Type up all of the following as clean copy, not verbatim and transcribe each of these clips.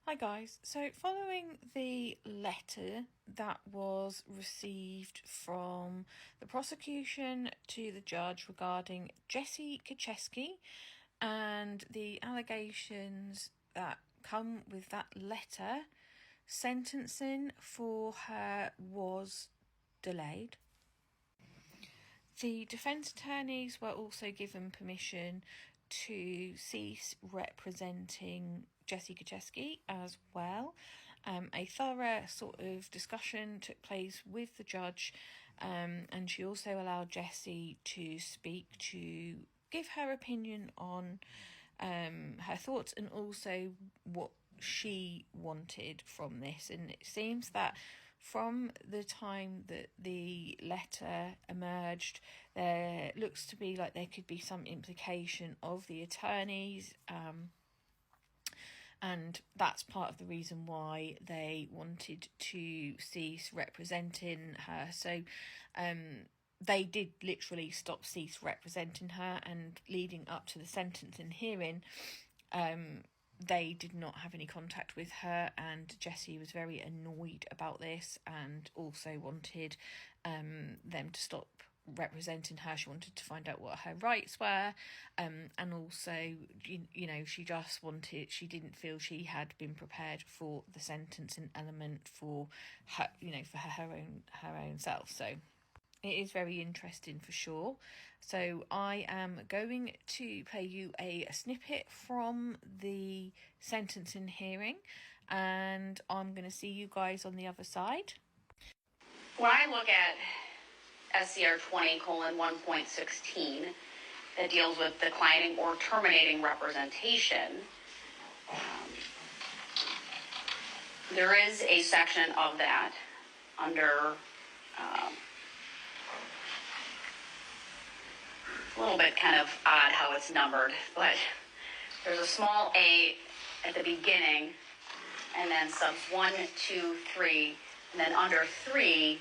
Hi guys, so following the letter that was received from the prosecution to the judge regarding Jessy Kurczewski and the allegations that come with that letter, sentencing for her was delayed. The defence attorneys were also given permission to cease representing Jessy Kurczewski as well. A thorough sort of discussion took place with the judge, and she also allowed Jessy to speak, to give her opinion on her thoughts and also what she wanted from this. And it seems that from the time that the letter emerged, there looks to be like there could be some implication of the attorneys, and that's part of the reason why they wanted to cease representing her. So they did literally cease representing her, and leading up to the sentencing hearing, they did not have any contact with her, and Jessy was very annoyed about this and also wanted them to stop representing her. She wanted to find out what her rights were, and also you know she didn't feel she had been prepared for the sentencing element for her, for her own self. So it is very interesting for sure. So I am going to play you a snippet from the sentencing hearing, and I'm going to see you guys on the other side. When I look at SCR 20:1.16 that deals with declining or terminating representation, there is a section of that under a little bit kind of odd how it's numbered, but there's a small a at the beginning, and then subs 1, 2, 3, and then under 3,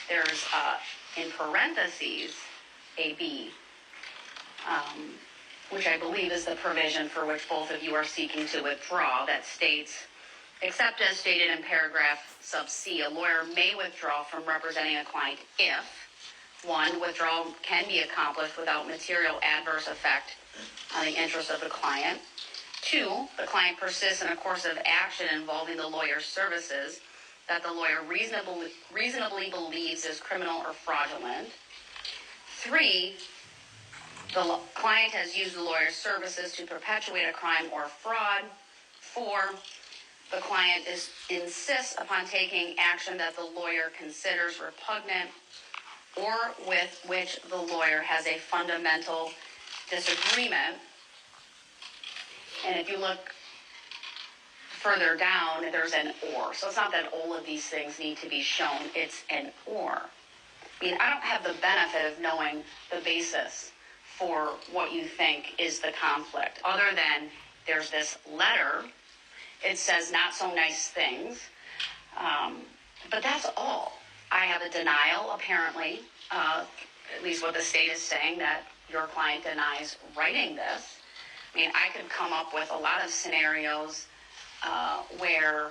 there's in parentheses a B, which I believe is the provision for which both of you are seeking to withdraw, that states, except as stated in paragraph sub C, a lawyer may withdraw from representing a client if 1, withdrawal can be accomplished without material adverse effect on the interests of the client. 2, the client persists in a course of action involving the lawyer's services that the lawyer reasonably believes is criminal or fraudulent. 3, the client has used the lawyer's services to perpetuate a crime or fraud. 4, the client insists upon taking action that the lawyer considers repugnant or with which the lawyer has a fundamental disagreement. And if you look further down, there's an or. So it's not that all of these things need to be shown, it's an or. I mean, I don't have the benefit of knowing the basis for what you think is the conflict, other than there's this letter. It says not so nice things, but that's all. I have a denial, apparently, at least what the state is saying, that your client denies writing this. I mean, I could come up with a lot of scenarios where,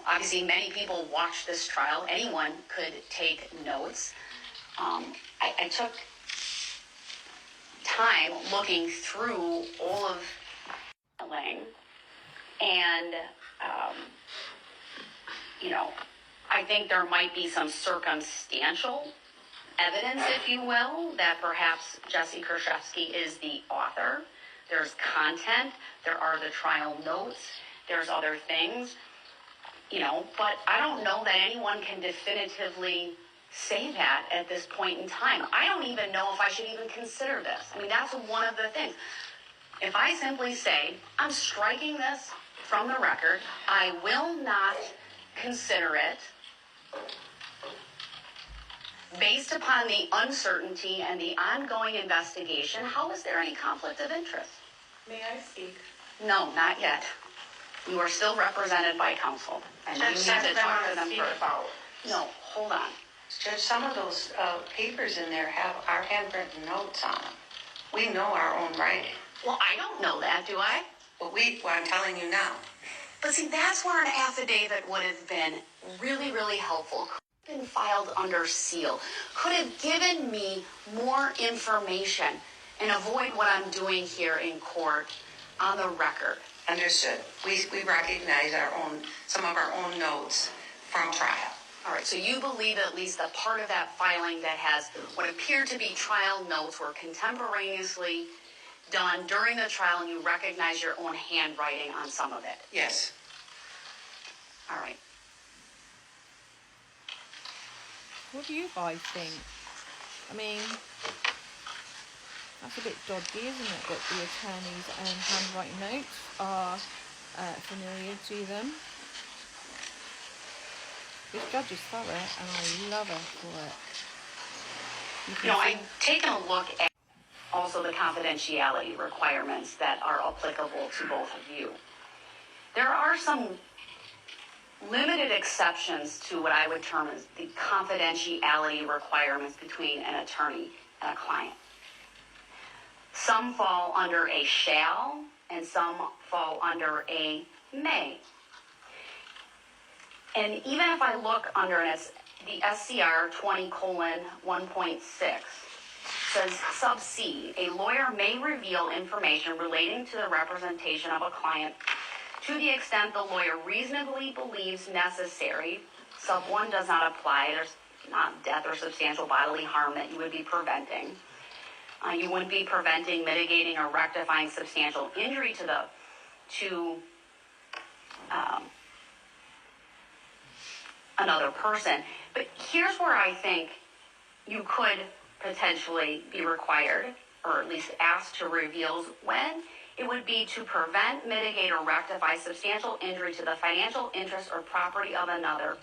obviously many people watch this trial. Anyone could take notes. I took time looking through all of and I think there might be some circumstantial evidence, if you will, that perhaps Jessy Kurczewski is the author. There's content, there are the trial notes, there's other things, but I don't know that anyone can definitively say that at this point in time. I don't even know if I should even consider this. I mean, that's one of the things. If I simply say, I'm striking this from the record, I will not consider it, based upon the uncertainty and the ongoing investigation, how is there any conflict of interest? May I speak? No, not yet. You are still represented by counsel, and Judge, you need to talk to them speak first. about. No, hold on. Judge, some of those papers in there have our handwritten notes on them. We know our own writing. Well, I don't know that, do I? Well, I'm telling you now. But see, that's where an affidavit would have been really, really helpful. Could have been filed under seal. Could have given me more information and avoid what I'm doing here in court on the record. Understood. We recognize some of our own notes from trial. All right, so you believe at least a part of that filing that has what appear to be trial notes were contemporaneously done during the trial, and you recognize your own handwriting on some of it? Yes. All right. What do you guys think? I mean, that's a bit dodgy, isn't it, that the attorney's handwriting notes are familiar to them? This judge is thorough, and I love her for it. You know, I've taken a look at also the confidentiality requirements that are applicable to both of you. There are some limited exceptions to what I would term as the confidentiality requirements between an attorney and a client. Some fall under a shall, and some fall under a may. And even if I look under the SCR 20:1.6 says sub C, a lawyer may reveal information relating to the representation of a client to the extent the lawyer reasonably believes necessary. Sub 1 does not apply. There's not death or substantial bodily harm that you would be preventing. You wouldn't be preventing, mitigating, or rectifying substantial injury to another person. But here's where I think you could potentially be required, or at least asked to reveal when it would be to prevent, mitigate, or rectify substantial injury to the financial interest or property of another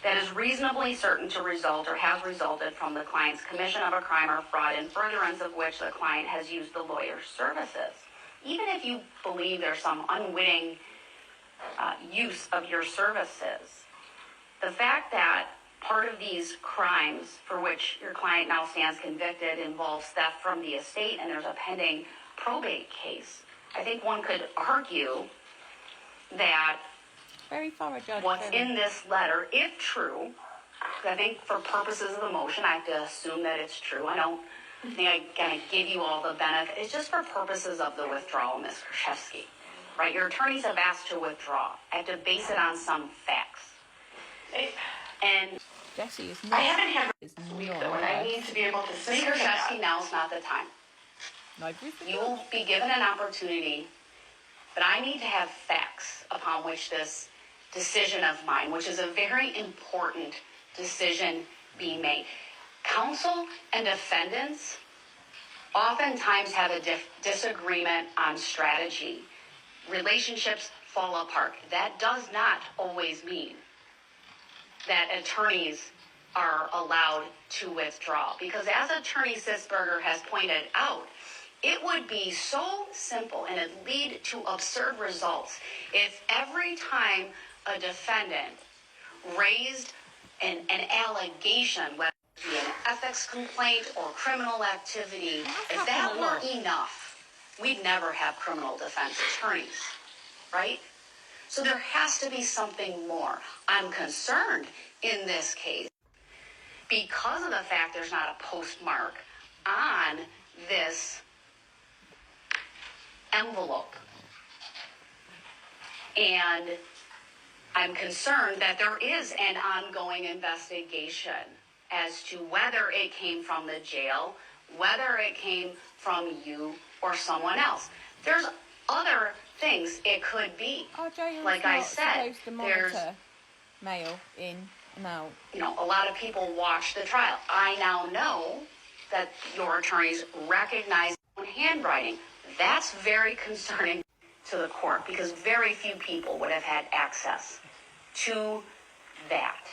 that is reasonably certain to result or has resulted from the client's commission of a crime or fraud in furtherance of which the client has used the lawyer's services. Even if you believe there's some unwitting use of your services, the fact that part of these crimes for which your client now stands convicted involves theft from the estate and there's a pending probate case, I think one could argue that Very thorough, Judge. what's in this letter, if true, I think for purposes of the motion, I have to assume that it's true. I don't think I'm going to give you all the benefit. It's just for purposes of the withdrawal, Ms. Kurczewski. Right? Your attorneys have asked to withdraw. I have to base it on some facts. And Jessy is not. I haven't had is this week, not though, and I allowed. need to be able to Ms. say that. Kurczewski, now's not the time. No, everything You will be given an opportunity, but I need to have facts upon which this decision of mine, which is a very important decision, be made. Counsel and defendants oftentimes have a disagreement on strategy. Relationships fall apart. That does not always mean that attorneys are allowed to withdraw. Because as Attorney Sisberger has pointed out, it would be so simple and it'd lead to absurd results if every time a defendant raised an allegation, whether it be an ethics complaint or criminal activity, if that were enough, we'd never have criminal defense attorneys, right? So there has to be something more. I'm concerned in this case because of the fact there's not a postmark on this envelope. And I'm concerned that there is an ongoing investigation as to whether it came from the jail, whether it came from you or someone else. There's other things it could be. RJ, Like I said, supposed to there's, monitor mail in and out. you know, a lot of people watch the trial. I now know that your attorneys recognize handwriting. That's very concerning to the court because very few people would have had access to that.